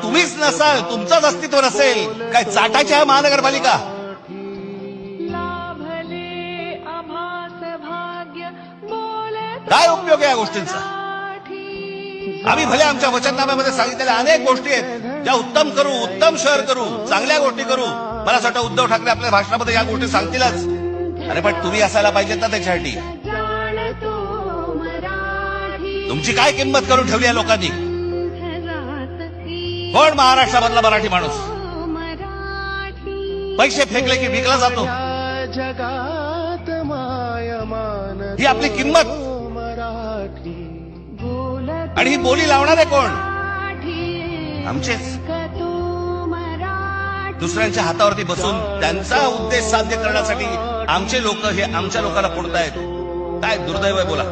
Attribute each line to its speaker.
Speaker 1: तुम्हीच नसाल, तुमचंच अस्तित्व नसेल, काय चाटायची आहे महानगरपालिका? काय उपयोग आहे या गोष्टींचा? आम्ही भले आमच्या वचननाम्यामध्ये सांगितलेल्या अनेक गोष्टी आहेत ज्या उत्तम करू, उत्तम शहर करू, चांगल्या गोष्टी करू. मला असं वाटतं उद्धव ठाकरे आपल्या भाषणामध्ये या गोष्टी सांगतीलच. अरे पण तुम्ही असायला पाहिजेत ना त्याच्यासाठी. तुमची काय किंमत करून ठेवली आहे लोकांनी? कोण महाराष्ट्रामधला मराठी माणूस पैसे फेकले की विकला जातो? ही आपली किंमत. आणि ही बोली लावणारे कोण? आमचेच. दुसऱ्यांच्या हातावरती बसून त्यांचा उद्देश साध्य करण्यासाठी आमचे लोक हे आमच्या लोकांना फोडतायत. काय दुर्दैव आहे बोला.